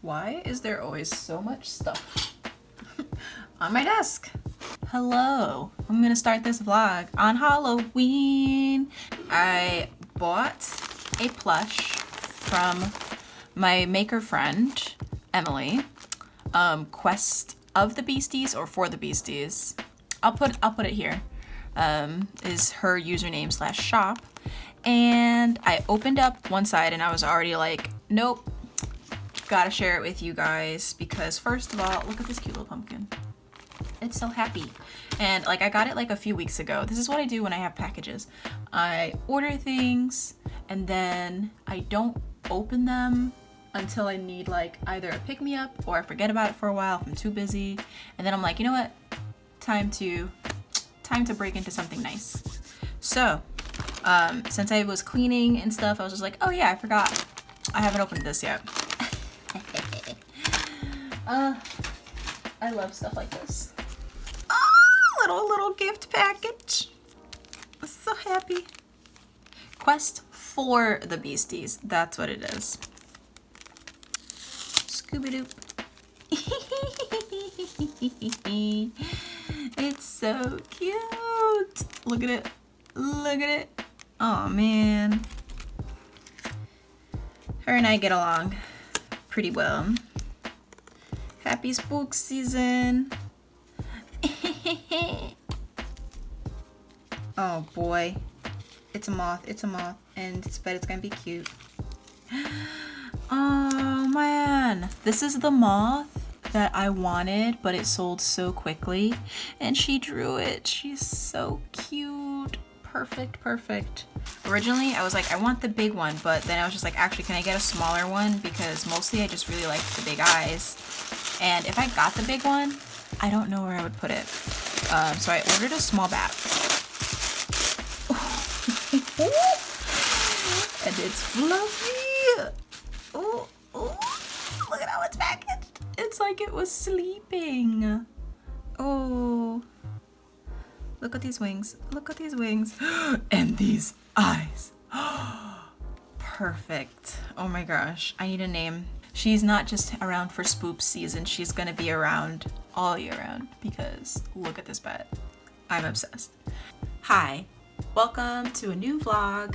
Why is there always so much stuff on my desk? Hello, I'm gonna start this vlog on Halloween. I bought a plush from my maker friend, Emily. Quest of the Beasties or for the Beasties. I'll put it here. Is her username /shop. And I opened up one side and I was already like, nope, gotta share it with you guys because first of all, look at this cute little pumpkin. It's so happy. And like I got it like a few weeks ago. This is what I do when I have packages. I order things and then I don't open them until I need like either a pick-me-up or I forget about it for a while if I'm too busy. And then I'm like, you know what? Time to break into something nice. So, since I was cleaning and stuff, I was just like, oh yeah, I forgot. I haven't opened this yet. I love stuff like this. Oh, little gift package. I'm so happy. Quest for the Beasties. That's what it is. Scooby-Doop. It's so cute. Look at it. Look at it. Oh man. Her and I get along pretty well. Happy spook season. Oh boy. It's a moth. It's a moth. And but it's gonna be cute. Oh man. This is the moth that I wanted, but it sold so quickly. And she drew it. She's so cute. Perfect. Originally, I was like, I want the big one, but then I was just like, actually, can I get a smaller one? Because mostly I just really like the big eyes. And if I got the big one, I don't know where I would put it. So I ordered a small bat. And it's fluffy. Oh, look at how it's packaged. It's like it was sleeping. Oh. Look at these wings. Look at these wings. And these eyes. Perfect. Oh my gosh. I need a name. She's not just around for spoop season. She's gonna be around all year round because look at this bat. I'm obsessed. Hi. Welcome to a new vlog.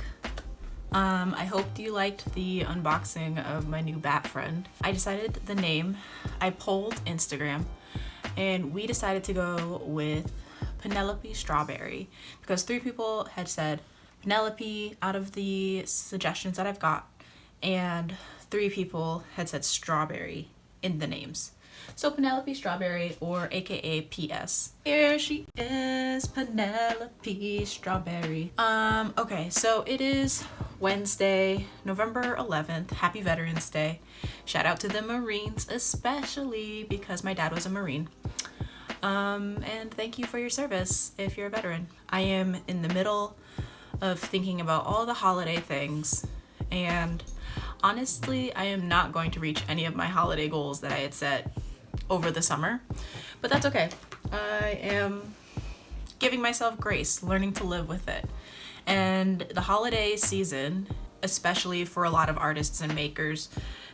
I hope you liked the unboxing of my new bat friend. I decided the name. I polled Instagram and we decided to go with Penelope Strawberry because 3 people had said Penelope out of the suggestions that I've got, and 3 people had said Strawberry in the names. So Penelope Strawberry, or aka PS. Here she is, Penelope Strawberry. Okay, so it is Wednesday, November 11th. Happy Veterans Day. Shout out to the Marines, especially because my dad was a Marine. And thank you for your service if you're a veteran. I am in the middle of thinking about all the holiday things, and honestly, I am not going to reach any of my holiday goals that I had set over the summer, but that's okay. I am giving myself grace, learning to live with it. And the holiday season, especially for a lot of artists and makers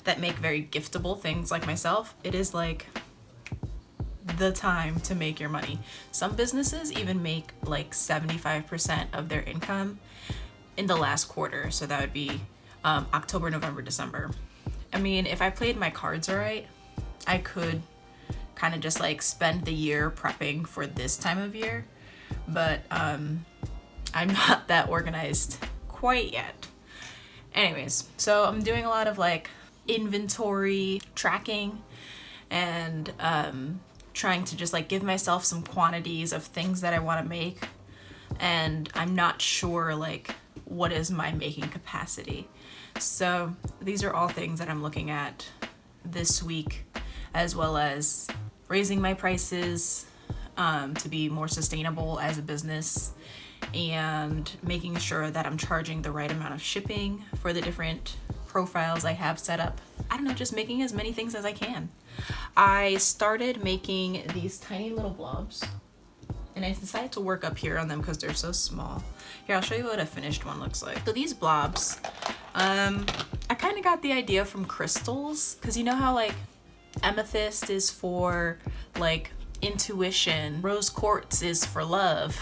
that make very giftable things like myself, it is like the time to make your money. Some businesses even make like 75% of their income in the last quarter. So that would be October, November, December. I mean, if I played my cards right, I could kind of just like spend the year prepping for this time of year, but I'm not that organized quite yet. Anyways, so I'm doing a lot of like inventory tracking and trying to just like give myself some quantities of things that I want to make, and I'm not sure like what is my making capacity. So these are all things that I'm looking at this week, as well as raising my prices to be more sustainable as a business, and making sure that I'm charging the right amount of shipping for the different profiles I have set up. I don't know, just making as many things as I can. I started making these tiny little blobs, and I decided to work up here on them because they're so small. Here, I'll show you what a finished one looks like. So these blobs, I kind of got the idea from crystals, because you know how like amethyst is for like intuition, rose quartz is for love.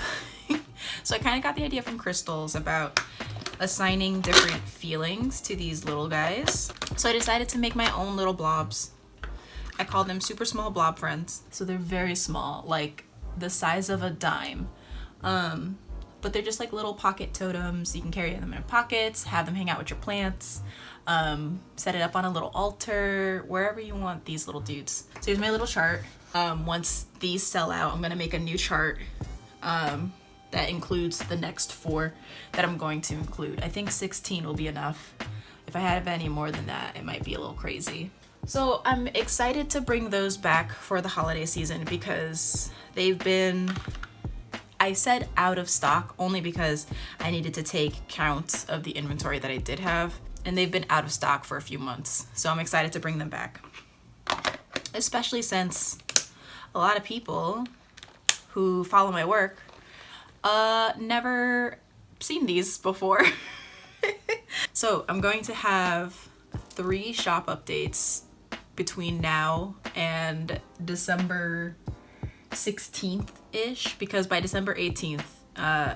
So I kind of got the idea from crystals about assigning different feelings to these little guys. So I decided to make my own little blobs. I call them super small blob friends. So they're very small, like the size of a dime. But they're just like little pocket totems. You can carry them in pockets, have them hang out with your plants, set it up on a little altar, wherever you want these little dudes. So here's my little chart. Once these sell out, I'm gonna make a new chart that includes the next 4 that I'm going to include. I think 16 will be enough. If I have any more than that, it might be a little crazy. So I'm excited to bring those back for the holiday season because they've been, I said out of stock only because I needed to take count of the inventory that I did have, and they've been out of stock for a few months. So I'm excited to bring them back, especially since a lot of people who follow my work never seen these before. So I'm going to have 3 shop updates between now and December 16th-ish, because by December 18th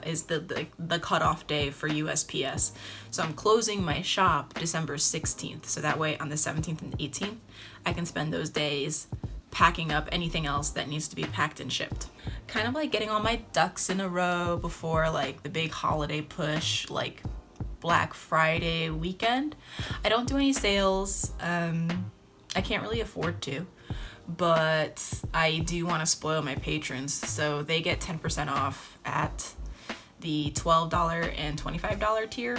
is the cutoff day for USPS. So I'm closing my shop December 16th, so that way on the 17th and 18th I can spend those days packing up anything else that needs to be packed and shipped. Kind of like getting all my ducks in a row before like the big holiday push, like Black Friday weekend. I don't do any sales. I can't really afford to, but I do want to spoil my patrons, so they get 10% off at the $12 and $25 tier.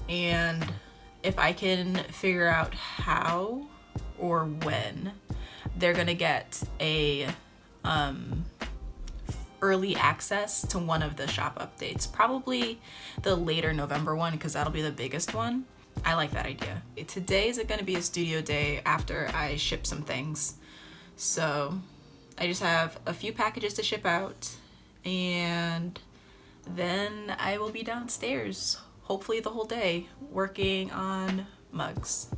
And if I can figure out how or when, they're gonna get a early access to one of the shop updates, probably the later November one, because that'll be the biggest one. I like that idea. Today is going to be a studio day after I ship some things. So I just have a few packages to ship out, and then I will be downstairs, hopefully the whole day, working on mugs.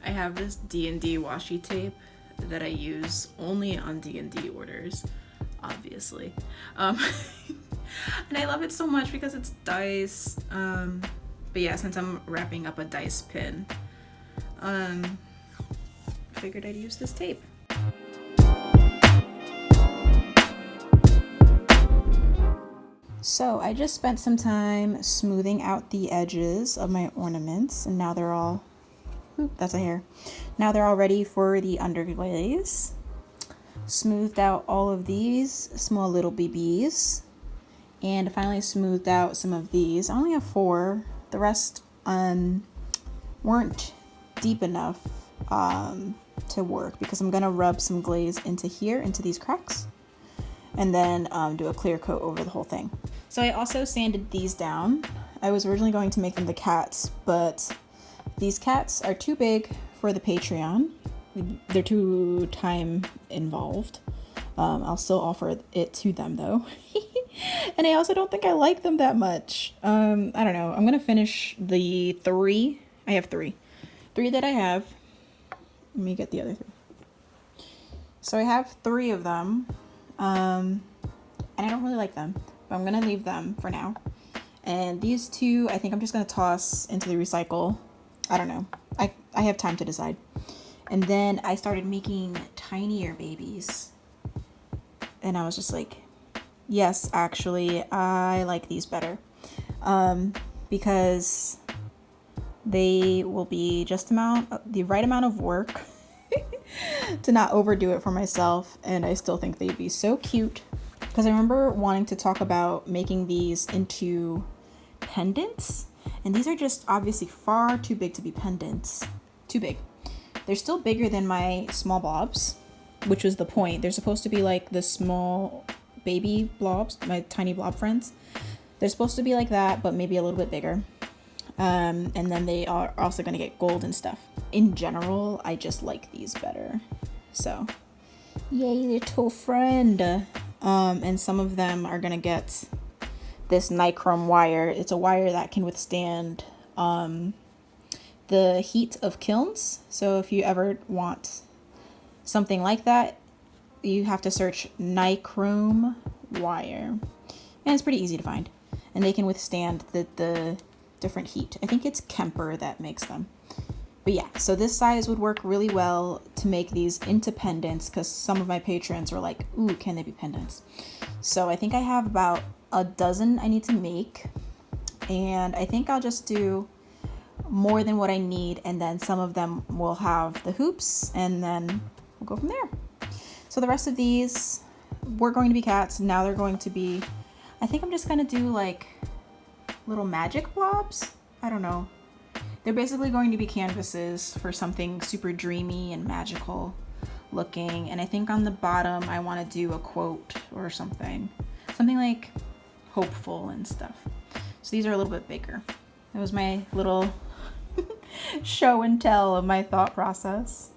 I have this D&D washi tape that I use only on D&D orders, obviously. And I love it so much because it's dice. But yeah, since I'm wrapping up a dice pin, I figured I'd use this tape. So I just spent some time smoothing out the edges of my ornaments, and now they're all, that's a hair. Now they're all ready for the underglaze. Smoothed out all of these small little BBs, and finally smoothed out some of these. I only have 4. The rest weren't deep enough to work, because I'm gonna rub some glaze into here, into these cracks, and then do a clear coat over the whole thing. So I also sanded these down. I was originally going to make them the cats, but these cats are too big for the Patreon. They're too time involved. I'll still offer it to them though. And I also don't think I like them that much. I don't know. I'm gonna finish the 3. I have 3 that I have. Let me get the other 3. So I have 3 of them. And I don't really like them, but I'm gonna leave them for now. And these 2, I think I'm just gonna toss into the recycle. I don't know. I have time to decide. And then I started making tinier babies. And I was just like, yes, actually, I like these better. Because they will be just the right amount of work to not overdo it for myself. And I still think they'd be so cute. Because I remember wanting to talk about making these into pendants. And these are just obviously far too big to be pendants. too big. They're still bigger than my small blobs, which was the point. They're supposed to be like the small baby blobs, my tiny blob friends. They're supposed to be like that, but maybe a little bit bigger. And then they are also going to get gold and stuff. In general, I just like these better. So, yay, little friend. And some of them are going to get this nichrome wire. It's a wire that can withstand the heat of kilns. So if you ever want something like that, you have to search nichrome wire. And it's pretty easy to find. And they can withstand the different heat. I think it's Kemper that makes them. But yeah, so this size would work really well to make these into pendants, because some of my patrons were like, ooh, can they be pendants? So I think I have about a dozen I need to make. And I think I'll just do more than what I need, and then some of them will have the hoops, and then we'll go from there. So the rest of these were going to be cats. Now they're going to be, I think I'm just going to do like little magic blobs. I don't know. They're basically going to be canvases for something super dreamy and magical looking. And I think on the bottom, I want to do a quote or something like hopeful and stuff. So these are a little bit bigger. That was my little show and tell of my thought process.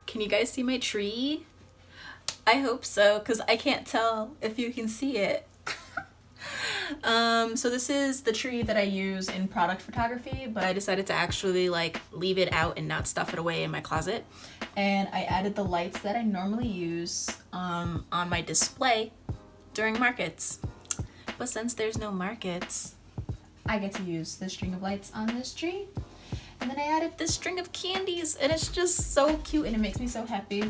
Can you guys see my tree? I hope so, because I can't tell if you can see it. So this is the tree that I use in product photography, but I decided to actually like leave it out and not stuff it away in my closet. And I added the lights that I normally use on my display during markets. But since there's no markets, I get to use this string of lights on this tree. And then I added this string of candies, and it's just so cute and it makes me so happy.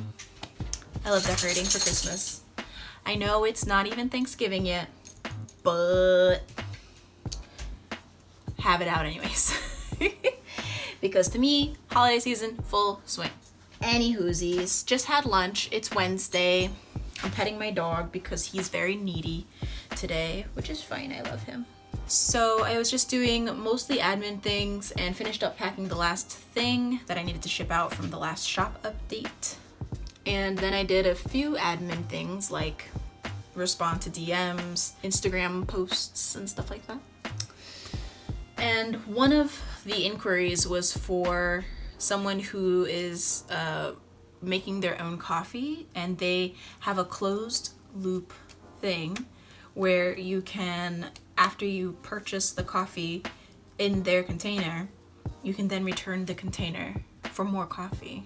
I love decorating for Christmas. I know it's not even Thanksgiving yet, but have it out anyways. Because to me, holiday season, full swing. Anywhoosies, just had lunch. It's Wednesday. I'm petting my dog because he's very needy today, which is fine. I love him. So I was just doing mostly admin things and finished up packing the last thing that I needed to ship out from the last shop update. And then I did a few admin things like respond to DMs, Instagram posts, and stuff like that. And one of the inquiries was for someone who is making their own coffee, and they have a closed loop thing where you can, after you purchase the coffee in their container, you can then return the container for more coffee.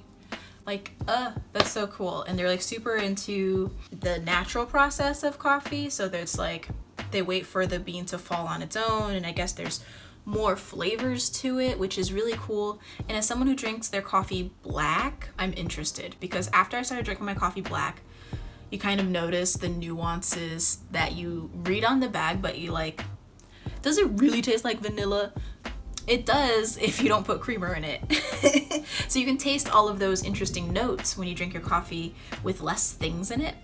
Like, that's so cool. And they're like super into the natural process of coffee. So there's like, they wait for the bean to fall on its own. And I guess there's more flavors to it, which is really cool. And as someone who drinks their coffee black, I'm interested, because after I started drinking my coffee black, you kind of notice the nuances that you read on the bag, but you like, does it really taste like vanilla? It does if you don't put creamer in it. So you can taste all of those interesting notes when you drink your coffee with less things in it.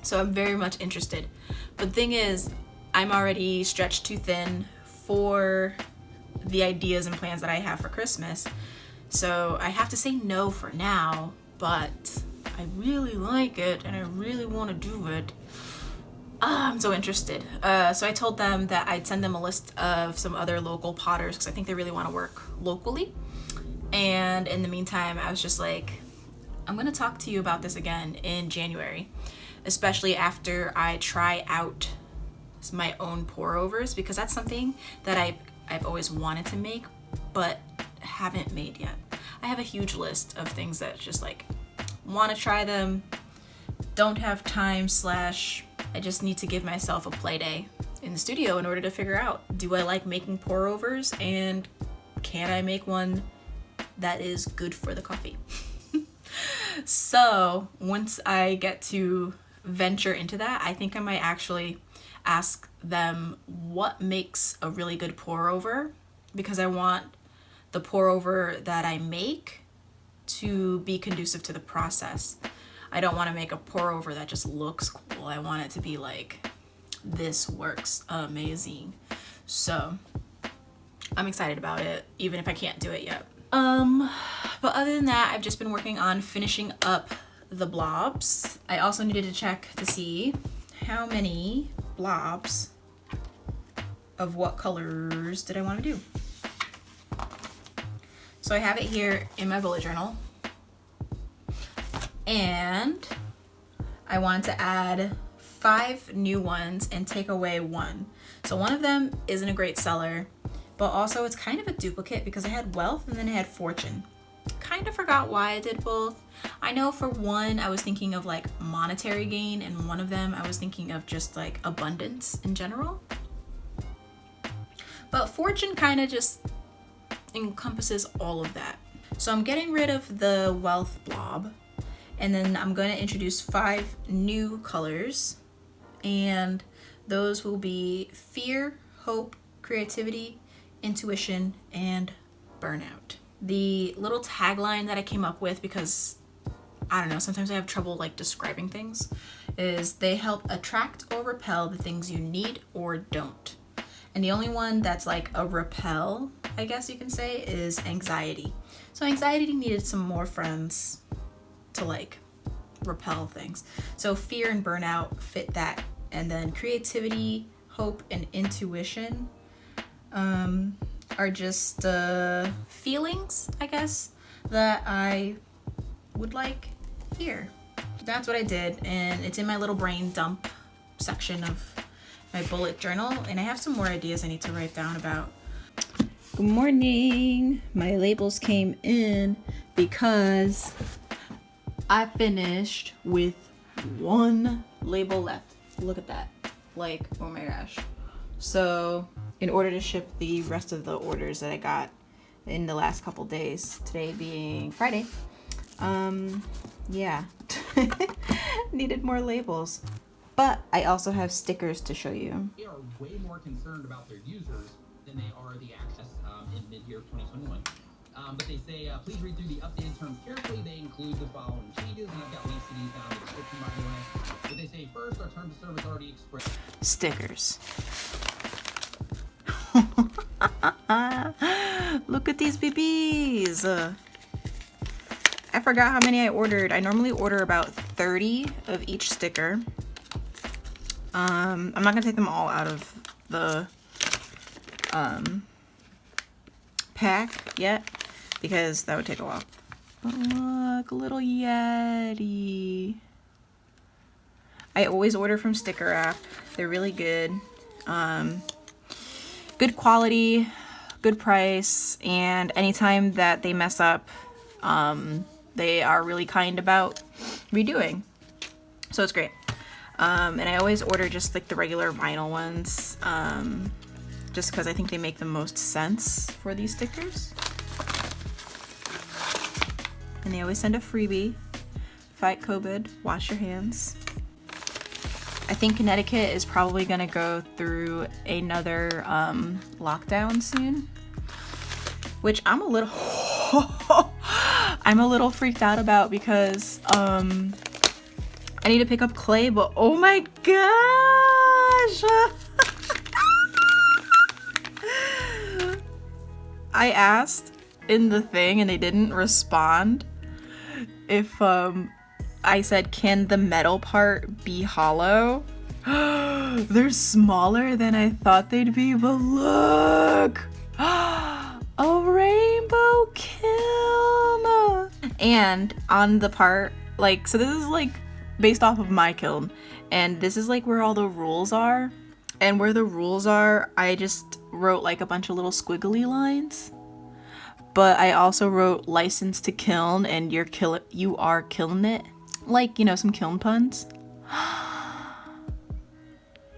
So I'm very much interested. But the thing is, I'm already stretched too thin for the ideas and plans that I have for Christmas. So I have to say no for now, but I really like it and I really want to do it. I'm so interested. So I told them that I'd send them a list of some other local potters because I think they really want to work locally. And in the meantime, I was just like, I'm going to talk to you about this again in January, especially after I try out my own pour overs, because that's something that I've always wanted to make but haven't made yet. I have a huge list of things that just like want to try them, don't have time, slash I just need to give myself a play day in the studio in order to figure out, do I like making pour overs, and can I make one that is good for the coffee? So once I get to venture into that, I think I might actually ask them what makes a really good pour over, because I want the pour over that I make to be conducive to the process. I don't want to make a pour over that just looks cool. I want it to be like, this works amazing. So I'm excited about it, even if I can't do it yet. But other than that, I've just been working on finishing up the blobs. I also needed to check to see how many blobs of what colors did I want to do. So I have it here in my bullet journal, and I want to add 5 new ones and take away 1. So one of them isn't a great seller, but also it's kind of a duplicate because I had wealth and then I had fortune. Kind of forgot why I did both. I know for one I was thinking of like monetary gain, and one of them I was thinking of just like abundance in general. But fortune kind of just encompasses all of that. So I'm getting rid of the wealth blob, and then I'm going to introduce 5 new colors, and those will be fear, hope, creativity, intuition, and burnout. The little tagline that I came up with, because I don't know, sometimes I have trouble like describing things, is they help attract or repel the things you need or don't. And the only one that's like a repel, I guess you can say, is anxiety. So anxiety needed some more friends to like repel things. So fear and burnout fit that. And then creativity, hope, and intuition are just feelings, I guess, that I would like here. That's what I did, and it's in my little brain dump section of my bullet journal, and I have some more ideas I need to write down about. Good morning. My labels came in because I finished with 1 label left. Look at that. Like, oh my gosh. So in order to ship the rest of the orders that I got in the last couple days, today being Friday, yeah, needed more labels. But I also have stickers to show you. They are way more concerned about their users than they are the access in mid-year of 2021. But they say, please read through the updated terms carefully. They include the following changes, and I've got links to these down in the description, by the way. But they say, first, our terms of service already expressed. Stickers. Look at these BBs. I forgot how many I ordered. I normally order about 30 of each sticker. I'm not gonna take them all out of the pack yet, because that would take a while. But look, little Yeti. I always order from Sticker App. They're really good. Good quality, good price, and anytime that they mess up, they are really kind about redoing. So it's great. And I always order just like the regular vinyl ones, just because I think they make the most sense for these stickers. And they always send a freebie. Fight COVID, wash your hands. I think Connecticut is probably gonna go through another lockdown soon, which I'm a little I'm a little freaked out about, because I need to pick up clay, but oh my gosh. I asked in the thing and they didn't respond if I said, can the metal part be hollow? They're smaller than I thought they'd be, but look! A rainbow kiln! And on the part, like, so this is like based off of my kiln, and this is like where all the rules are. And where the rules are, I just wrote like a bunch of little squiggly lines. but I also wrote license to kiln, and you are killing it. Like, you know, some kiln puns.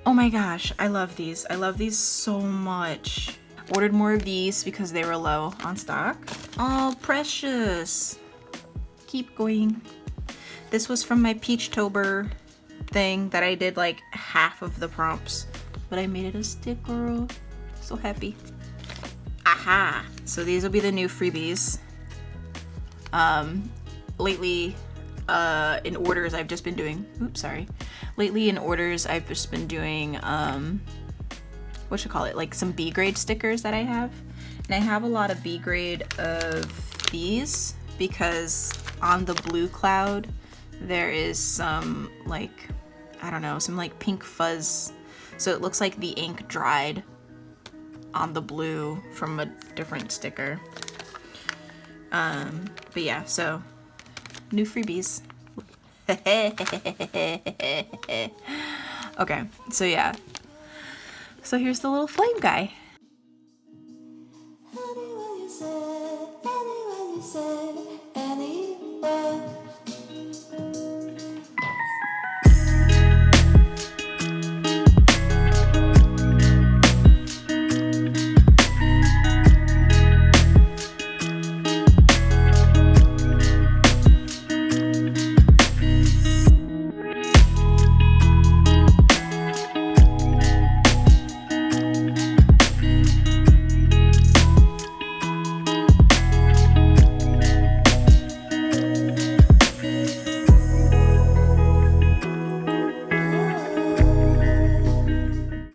Oh my gosh, I love these. I love these so much. Ordered more of these because they were low on stock. Oh, precious. Keep going. This was from my Peachtober thing that I did like half of the prompts, but I made it a sticker. So happy. Aha! So these will be the new freebies. Lately, in orders I've just been doing, Lately in orders I've just been doing, like some B grade stickers that I have. And I have a lot of B grade of these because on the blue cloud there is some like, I don't know, some like pink fuzz. So it looks like the ink dried on the blue from a different sticker. But yeah, so new freebies. Okay, so yeah. So here's the little flame guy.